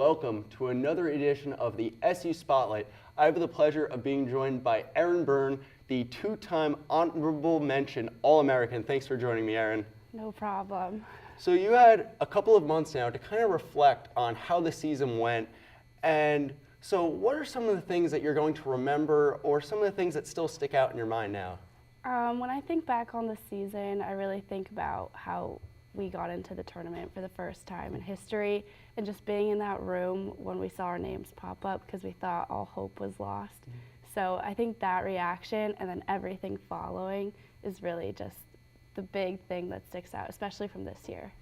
welcome to another edition of the SU Spotlight. I have the pleasure of being joined by Erin Byrne, the two-time honorable mention All-American. Thanks for joining me, Erin. No problem. So you had a couple of months now to kind of reflect on how the season went, and so what are some of the things that you're going to remember, or some of the things that still stick out in your mind now? When I think back on the season, I really think about how we got into the tournament for the first time in history, and just being in that room when we saw our names pop up because we thought all hope was lost. So I think that reaction and then everything following is really just the big thing that sticks out, especially from this year.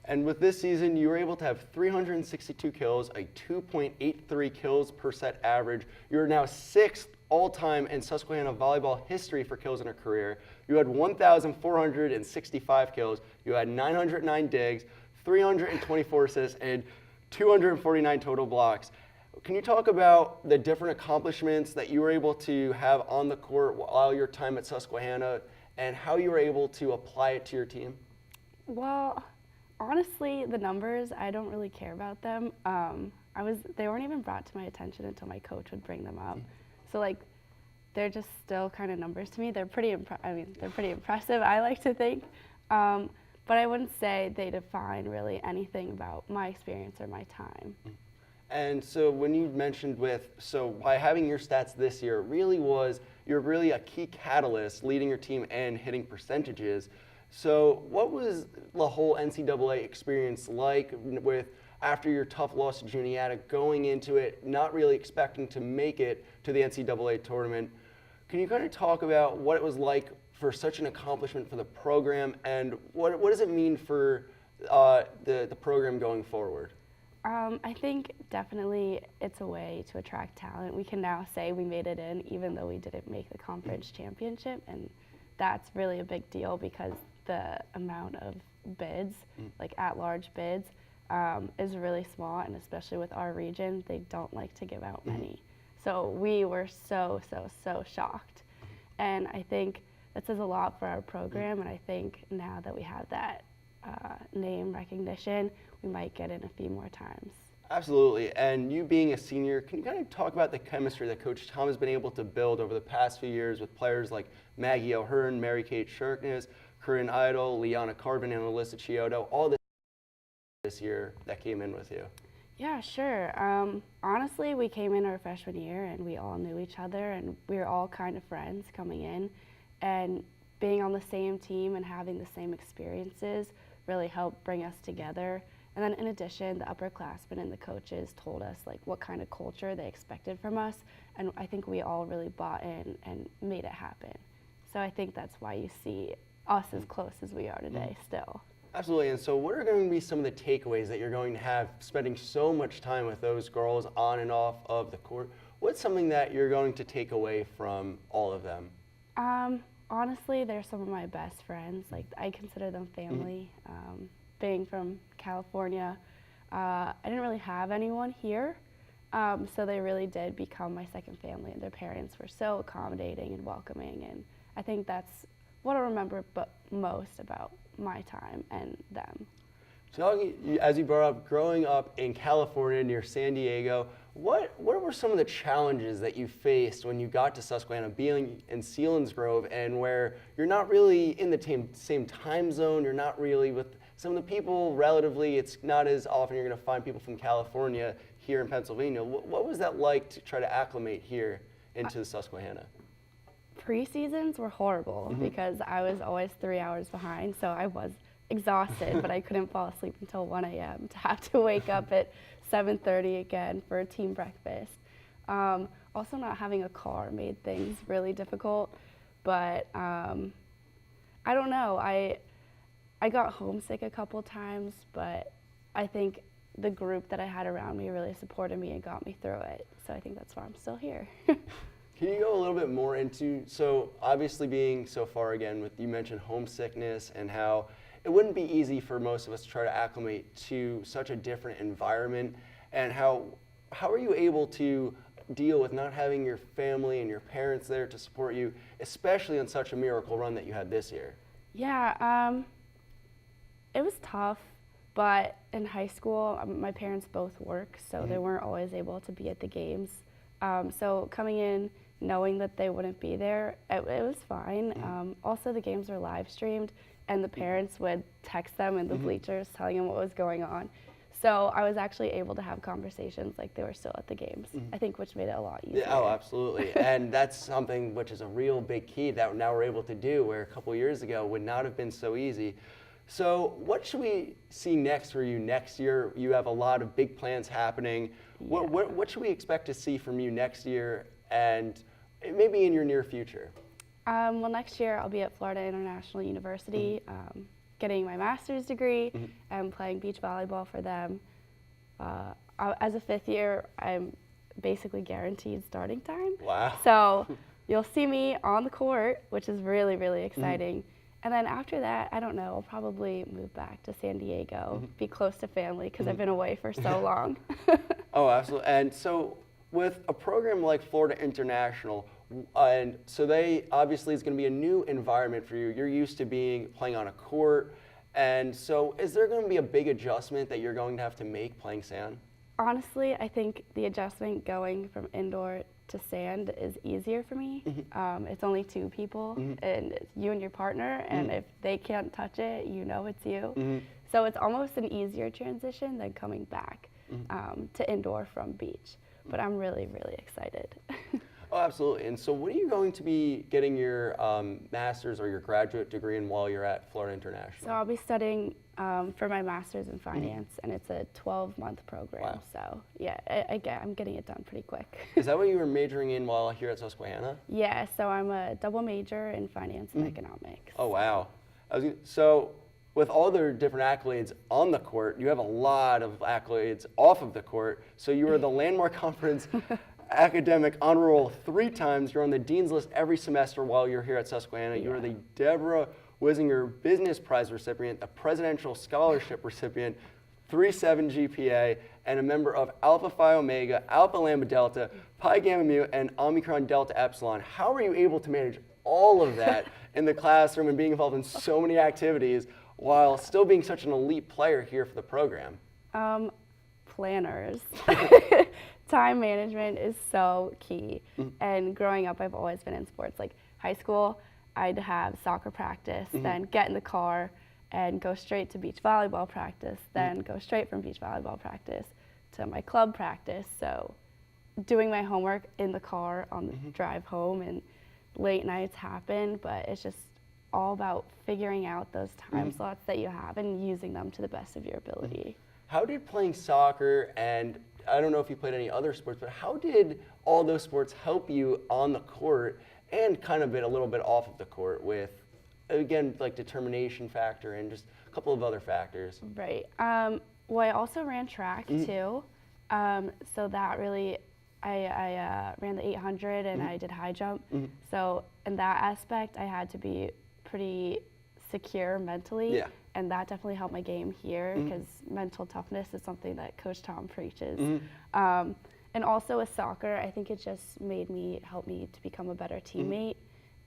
And with this season, you were able to have 362 kills, a 2.83 kills per set average. You're now 6th all-time in Susquehanna volleyball history for kills in a career. You had 1,465 kills. You had 909 digs, 324 assists, and 249 total blocks. Can you talk about the different accomplishments that you were able to have on the court while your time at Susquehanna, and how you were able to apply it to your team? Well, honestly, the numbers, I don't really care about them. They weren't even brought to my attention until my coach would bring them up. So like, they're just still kind of numbers to me. They're pretty impressive, I like to think. But I wouldn't say they define really anything about my experience or my time. And so when you mentioned by having your stats this year, you're really a key catalyst leading your team and hitting percentages. So what was the whole NCAA experience like after your tough loss to Juniata, going into it, not really expecting to make it to the NCAA tournament? Can you kind of talk about what it was like for such an accomplishment for the program, and what does it mean for the program going forward? I think definitely it's a way to attract talent. We can now say we made it in even though we didn't make the conference championship, and that's really a big deal because the amount of bids, like at-large bids, is really small, and especially with our region, they don't like to give out many. So we were so shocked. And I think that says a lot for our program, and I think now that we have that name recognition, we might get in a few more times. Absolutely, and you being a senior, can you kind of talk about the chemistry that Coach Tom has been able to build over the past few years with players like Maggie O'Hearn, Mary-Kate Sharkness, Corinne Idle, Liana Carvin, and Alyssa Chiodo, all this year that came in with you? Yeah, sure. Honestly, we came in our freshman year and we all knew each other, and we were all kind of friends coming in, and being on the same team and having the same experiences really helped bring us together. And then in addition, the upperclassmen and the coaches told us like what kind of culture they expected from us, and I think we all really bought in and made it happen. So I think that's why you see us as close as we are today still. Absolutely, and so what are going to be some of the takeaways that you're going to have spending so much time with those girls on and off of the court? What's something that you're going to take away from all of them? Honestly, they're some of my best friends. Like, I consider them family. Being from California, I didn't really have anyone here, so they really did become my second family, and their parents were so accommodating and welcoming, and I think that's what I remember most about my time and them. So, as you brought up, growing up in California near San Diego, what were some of the challenges that you faced when you got to Susquehanna, being in Selinsgrove, and where you're not really in the same time zone, you're not really with some of the people relatively, it's not as often you're going to find people from California here in Pennsylvania. What was that like to try to acclimate here into Susquehanna? Pre-seasons were horrible because I was always 3 hours behind, so I was exhausted, but I couldn't fall asleep until 1 a.m. to have to wake up at 7:30 again for a team breakfast. Also, not having a car made things really difficult, but I don't know. I got homesick a couple times, but I think the group that I had around me really supported me and got me through it, so I think that's why I'm still here. Can you go a little bit more into, so obviously being so far again, you mentioned homesickness and how it wouldn't be easy for most of us to try to acclimate to such a different environment, and how are you able to deal with not having your family and your parents there to support you, especially on such a miracle run that you had this year? Yeah, it was tough, But in high school, my parents both work, so they weren't always able to be at the games. So coming in, knowing that they wouldn't be there, it was fine. Also, the games were live streamed, and the parents would text them in the bleachers telling them what was going on. So I was actually able to have conversations like they were still at the games, I think, which made it a lot easier. Yeah, oh, absolutely. And that's something which is a real big key that now we're able to do, where a couple years ago would not have been so easy. So what should we see next for you next year? You have a lot of big plans happening. Yeah. What should we expect to see from you next year and maybe in your near future? Well, next year I'll be at Florida International University, getting my master's degree and playing beach volleyball for them. As a fifth year, I'm basically guaranteed starting time. Wow. So you'll see me on the court, which is really, really exciting. And then after that, I don't know, I'll probably move back to San Diego, be close to family, because I've been away for so long. Oh, absolutely. And so with a program like Florida International, and so they obviously is going to be a new environment for you. You're used to playing on a court. And so is there going to be a big adjustment that you're going to have to make playing sand? Honestly, I think the adjustment going from indoor to sand is easier for me. It's only two people, and it's you and your partner, and if they can't touch it, you know it's you. So it's almost an easier transition than coming back to indoor from beach. But I'm really, really excited. Oh, absolutely. And so what are you going to be getting your master's or your graduate degree in while you're at Florida International? So I'll be studying for my master's in finance, and it's a 12-month program. Wow. So yeah, I'm getting it done pretty quick. Is that what you were majoring in while here at Susquehanna? Yeah, so I'm a double major in finance and economics. Oh, wow. So with all their different accolades on the court, you have a lot of accolades off of the court. So you are the Landmark Conference Academic Honor Roll 3 times. You're on the Dean's List every semester while you're here at Susquehanna. You are the Deborah Wisinger Business Prize recipient, a Presidential Scholarship recipient, 3.7 GPA, and a member of Alpha Phi Omega, Alpha Lambda Delta, Pi Gamma Mu, and Omicron Delta Epsilon. How are you able to manage all of that in the classroom and being involved in so many activities while still being such an elite player here for the program? Planners. Time management is so key. And growing up, I've always been in sports. Like high school, I'd have soccer practice, then get in the car and go straight to beach volleyball practice, then go straight from beach volleyball practice to my club practice. So doing my homework in the car on the drive home, and late nights happen, but it's just all about figuring out those time slots that you have and using them to the best of your ability. How did playing soccer, and I don't know if you played any other sports, but how did all those sports help you on the court and kind of a little bit off of the court with, again, like determination factor and just a couple of other factors? Right. Well, I also ran track too. So that really, I ran the 800 and I did high jump. So in that aspect, I had to be pretty secure mentally. Yeah. And that definitely helped my game here, because mental toughness is something that Coach Tom preaches. And also with soccer, I think it just helped me to become a better teammate,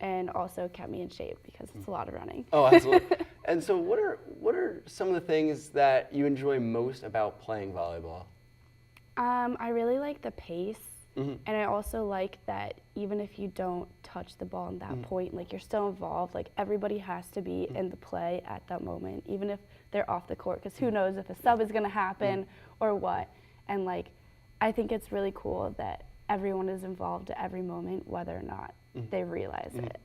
and also kept me in shape because it's a lot of running. Oh, absolutely. And so what are some of the things that you enjoy most about playing volleyball? I really like the pace, and I also like that even if you don't touch the ball in that point, like you're still involved. Like everybody has to be in the play at that moment, even if they're off the court, because who knows if a sub is going to happen or what. And like, I think it's really cool that everyone is involved at every moment, whether or not they realize it.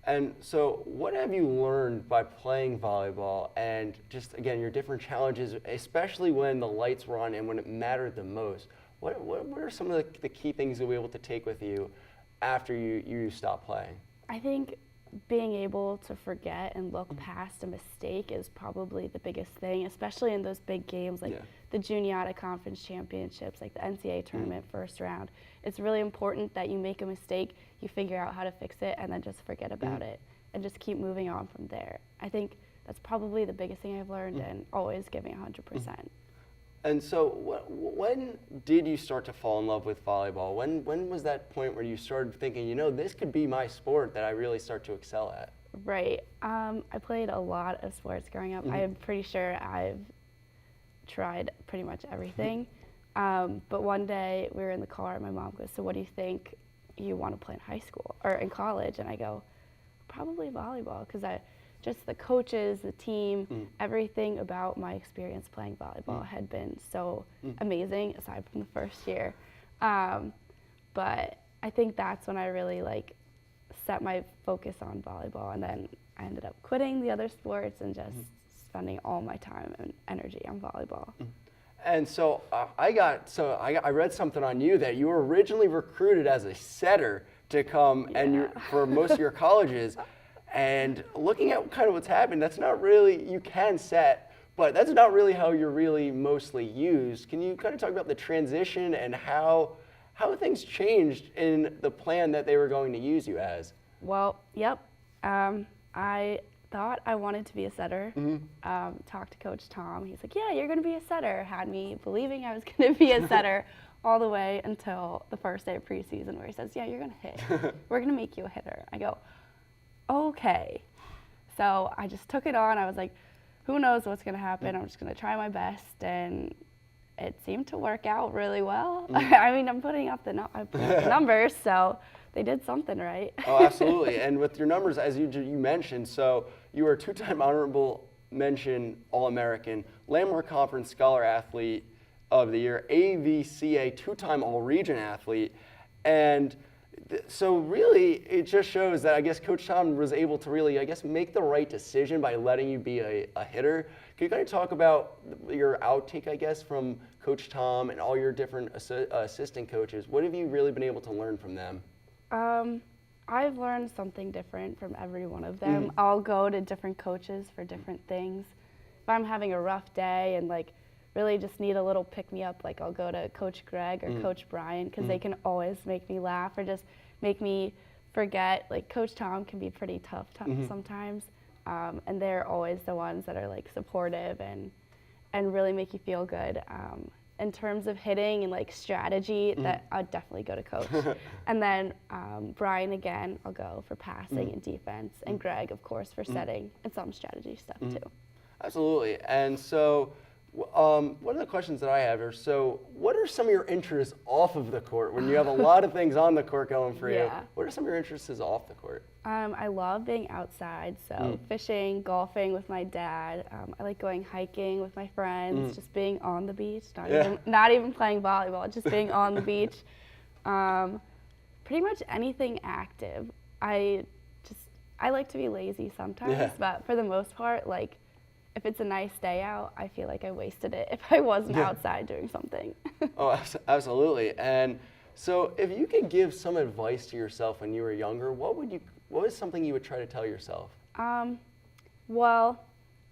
And so what have you learned by playing volleyball, and just, again, your different challenges, especially when the lights were on and when it mattered the most? What are some of the key things you'll be able to take with you after you stop playing? I think being able to forget and look past a mistake is probably the biggest thing, especially in those big games like the Juniata Conference Championships, like the NCAA tournament first round. It's really important that you make a mistake, you figure out how to fix it, and then just forget about it and just keep moving on from there. I think that's probably the biggest thing I've learned, and always giving 100%. And so when did you start to fall in love with volleyball? When was that point where you started thinking, you know, this could be my sport that I really start to excel at? Right. I played a lot of sports growing up. I'm pretty sure I've tried pretty much everything. But one day we were in the car and my mom goes, so what do you think you want to play in high school or in college? And I go, probably volleyball, because just the coaches, the team, everything about my experience playing volleyball had been so amazing, aside from the first year. But I think that's when I really like set my focus on volleyball, and then I ended up quitting the other sports and just spending all my time and energy on volleyball. And so I read something on you that you were originally recruited as a setter to come for most of your colleges. And looking at kind of what's happened, that's not really, you can set, but that's not really how you're really mostly used. Can you kind of talk about the transition and how things changed in the plan that they were going to use you as? Well, yep. I thought I wanted to be a setter. Talked to Coach Tom. He's like, yeah, you're going to be a setter. Had me believing I was going to be a setter all the way until the first day of preseason, where he says, yeah, you're going to hit. We're going to make you a hitter. I go, okay. So I just took it on. I was like, who knows what's going to happen? I'm just going to try my best. And it seemed to work out really well. I mean, I'm putting up the numbers, so they did something right. Oh, absolutely. And with your numbers, as you mentioned, so you were a two-time honorable mention All-American, Landmark Conference Scholar Athlete of the Year, AVCA two-time All-Region Athlete, and so really it just shows that I guess Coach Tom was able to really, I guess, make the right decision by letting you be a hitter. Can you kind of talk about your outtake, I guess, from Coach Tom and all your different assistant coaches? What have you really been able to learn from them? I've learned something different from every one of them. I'll go to different coaches for different things. If I'm having a rough day and like really just need a little pick-me-up, like I'll go to Coach Greg or Coach Brian, because they can always make me laugh or just make me forget. Like Coach Tom can be pretty tough sometimes, and they're always the ones that are like supportive and really make you feel good. In terms of hitting and like strategy, that I'd definitely go to Coach. And then Brian again, I'll go for passing and defense, and Greg, of course, for setting and some strategy stuff too. Absolutely. And so one of the questions that I have is, so what are some of your interests off of the court when you have a lot of things on the court going for you? What are some of your interests off the court? I love being outside, so fishing, golfing with my dad. I like going hiking with my friends, just being on the beach, not even playing volleyball, just being on the beach. Pretty much anything active. I like to be lazy sometimes, but for the most part, like, if it's a nice day out, I feel like I wasted it if I wasn't outside doing something. Oh, absolutely. And so if you could give some advice to yourself when you were younger, what is something you would try to tell yourself? Well,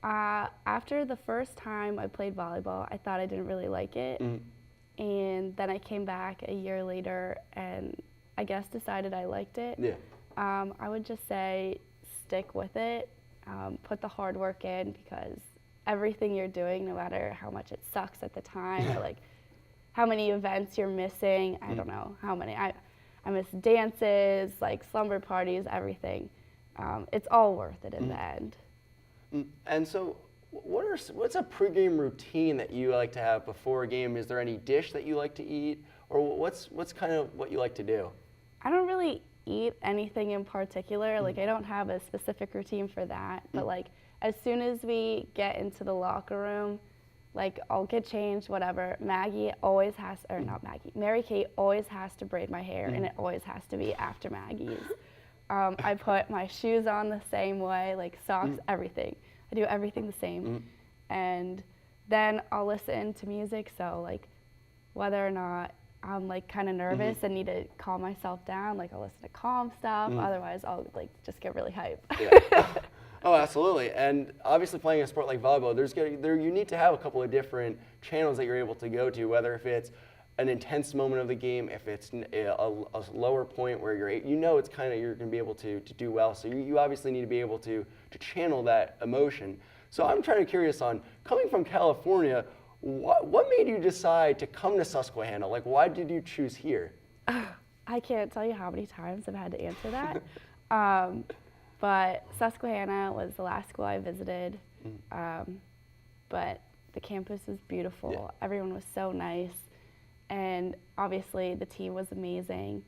after the first time I played volleyball, I thought I didn't really like it. And then I came back a year later and I guess decided I liked it. I would just say stick with it. Put the hard work in, because everything you're doing, no matter how much it sucks at the time or like how many events you're missing, I don't know how many. I miss dances, like slumber parties, everything. It's all worth it in the end. And so what's a pregame routine that you like to have before a game? Is there any dish that you like to eat, or what's kind of what you like to do? I don't really eat anything in particular. Like I don't have a specific routine for that, but like as soon as we get into the locker room, like I'll get changed, whatever. Mary Kate always has to braid my hair, and it always has to be after Maggie's. I put my shoes on the same way, like socks, everything. I do everything the same. And then I'll listen to music, so like whether or not I'm like kind of nervous and need to calm myself down, like I'll listen to calm stuff, otherwise I'll like just get really hype. Oh, absolutely. And obviously playing a sport like volleyball, you need to have a couple of different channels that you're able to go to, whether if it's an intense moment of the game, if it's a lower point where you're going to be able to do well. So you obviously need to be able to channel that emotion. So I'm trying to curious on, coming from California, what made you decide to come to Susquehanna? Like, why did you choose here? I can't tell you how many times I've had to answer that. But Susquehanna was the last school I visited. But the campus was beautiful. Yeah. Everyone was so nice. And obviously the team was amazing.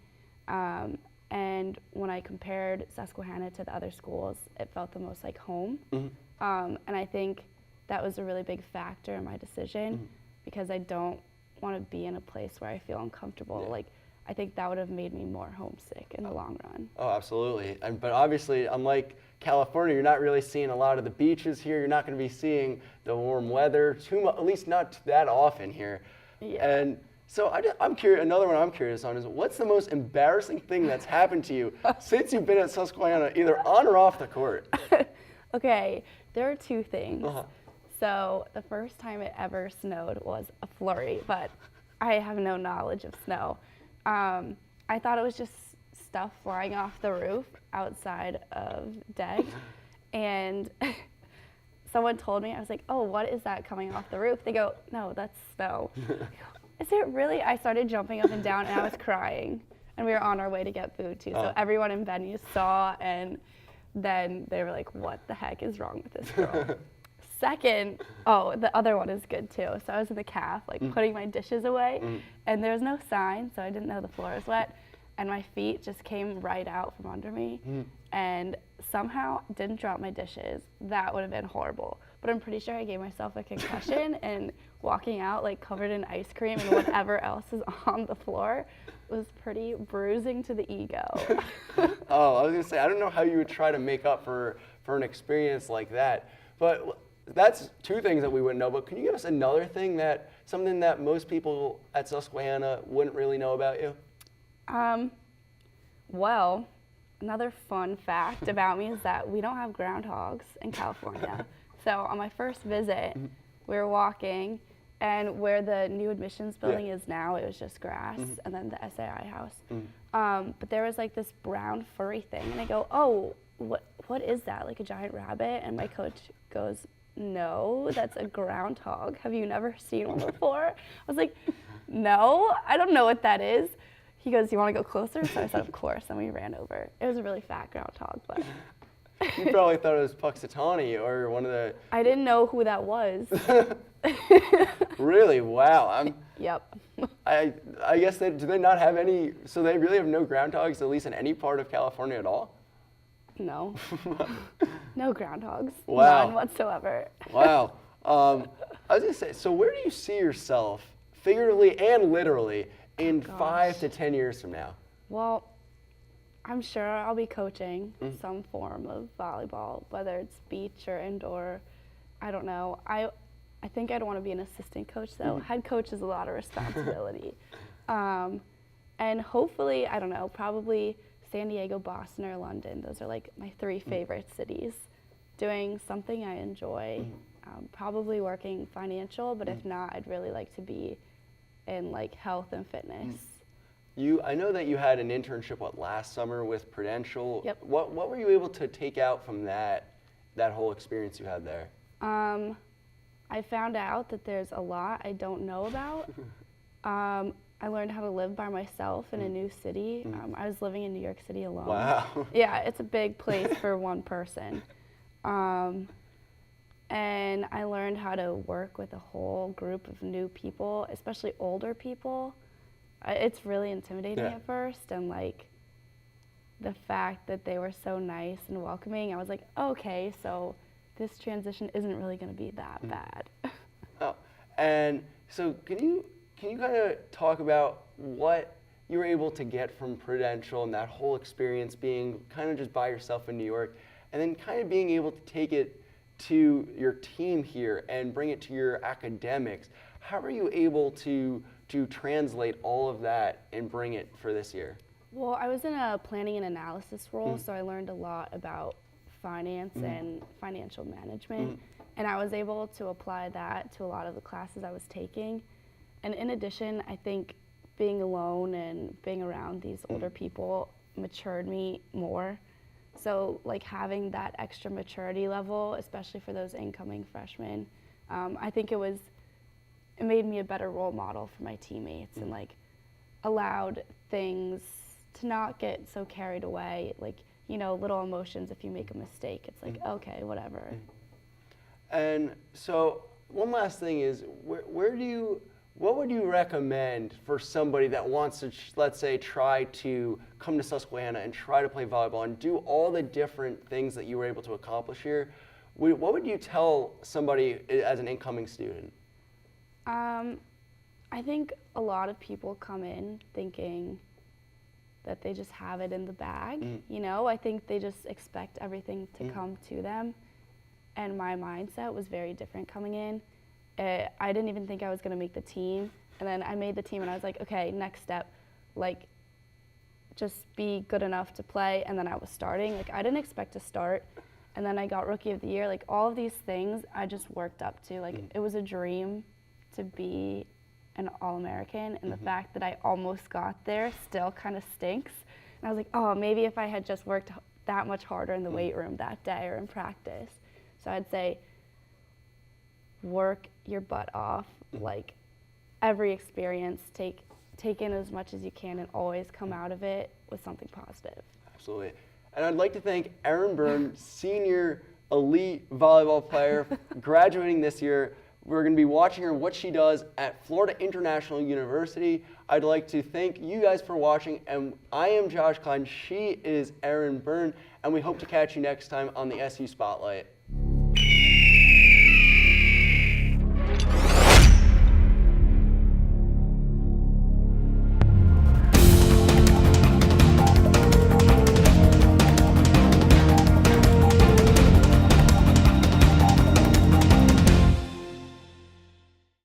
And when I compared Susquehanna to the other schools, it felt the most like home. And I think that was a really big factor in my decision because I don't want to be in a place where I feel uncomfortable. Yeah. Like, I think that would have made me more homesick in the long run. Oh, absolutely. But obviously, unlike California, you're not really seeing a lot of the beaches here. You're not going to be seeing the warm weather too much, at least not that often here. Yeah. And so I'm curious. Another one I'm curious on is what's the most embarrassing thing that's happened to you since you've been at Susquehanna, either on or off the court? Okay, there are two things. So the first time it ever snowed was a flurry, but I have no knowledge of snow. I thought it was just stuff flying off the roof outside of DEG, and someone told me, I was like, oh, what is that coming off the roof? They go, no, that's snow. I go, is it really? I started jumping up and down, and I was crying, and we were on our way to get food, too. So everyone in venue saw, and then they were like, what the heck is wrong with this girl? Second, the other one is good too. So I was in the calf, like putting my dishes away, and there was no sign, so I didn't know the floor was wet, and my feet just came right out from under me, and somehow didn't drop my dishes. That would have been horrible. But I'm pretty sure I gave myself a concussion, and walking out like covered in ice cream and whatever else is on the floor was pretty bruising to the ego. Oh, I was gonna say, I don't know how you would try to make up for an experience like that, but that's two things that we wouldn't know, but can you give us another thing something that most people at Susquehanna wouldn't really know about you? Well, another fun fact about me is that we don't have groundhogs in California. So on my first visit, we were walking, and where the new admissions building is now, it was just grass, and then the SAI house. But there was like this brown furry thing, and I go, oh, what is that, like a giant rabbit? And my coach goes, no, that's a groundhog. Have you never seen one before? I was like, no, I don't know what that is. He goes, you want to go closer? So I said, of course, and we ran over. It was a really fat groundhog, but. You probably thought it was Puxatawny or one of the. I didn't know who that was. Really? Wow. Yep. I guess do they not have any, so they really have no groundhogs, at least in any part of California at all? No. No groundhogs. Wow. None whatsoever. Wow. I was going to say, so where do you see yourself, figuratively and literally, in 5 to 10 years from now? Well, I'm sure I'll be coaching some form of volleyball, whether it's beach or indoor. I don't know. I think I'd want to be an assistant coach, though. Head coach is a lot of responsibility. And hopefully, I don't know, probably San Diego, Boston, or London. Those are like my three favorite cities. Doing something I enjoy, probably working financial, but if not, I'd really like to be in like health and fitness. I know that you had an internship last summer with Prudential. Yep. What were you able to take out from that whole experience you had there? I found out that there's a lot I don't know about. I learned how to live by myself in a new city. I was living in New York City alone. Wow. Yeah, it's a big place for one person. And I learned how to work with a whole group of new people, especially older people. It's really intimidating at first, and like the fact that they were so nice and welcoming, I was like, okay, so this transition isn't really going to be that bad. Oh, and so can you kind of talk about what you were able to get from Prudential and that whole experience being kind of just by yourself in New York, and then kind of being able to take it to your team here and bring it to your academics? How are you able to translate all of that and bring it for this year? Well, I was in a planning and analysis role, so I learned a lot about finance and financial management, and I was able to apply that to a lot of the classes I was taking. And in addition, I think being alone and being around these older people matured me more. So like having that extra maturity level, especially for those incoming freshmen, I think it made me a better role model for my teammates and like allowed things to not get so carried away, like, you know, little emotions. If you make a mistake, it's like, okay, whatever. And so one last thing is, what would you recommend for somebody that wants to, let's say, try to come to Susquehanna and try to play volleyball and do all the different things that you were able to accomplish here? What would you tell somebody as an incoming student? I think a lot of people come in thinking that they just have it in the bag, you know? I think they just expect everything to come to them, and my mindset was very different coming in. I didn't even think I was going to make the team, and then I made the team, and I was like, okay, next step, like, just be good enough to play, and then I was starting. Like, I didn't expect to start, and then I got Rookie of the Year. Like, all of these things I just worked up to. Like, it was a dream to be an All-American, and the fact that I almost got there still kind of stinks. And I was like, oh, maybe if I had just worked that much harder in the weight room that day or in practice. So I'd say work your butt off, like every experience, take in as much as you can, and always come out of it with something positive. Absolutely. And I'd like to thank Erin Byrne, senior elite volleyball player, graduating this year. We're going to be watching her, what she does at Florida International University. I'd like to thank you guys for watching, and I am Josh Klien. She is Erin Byrne, and we hope to catch you next time on the SU Spotlight.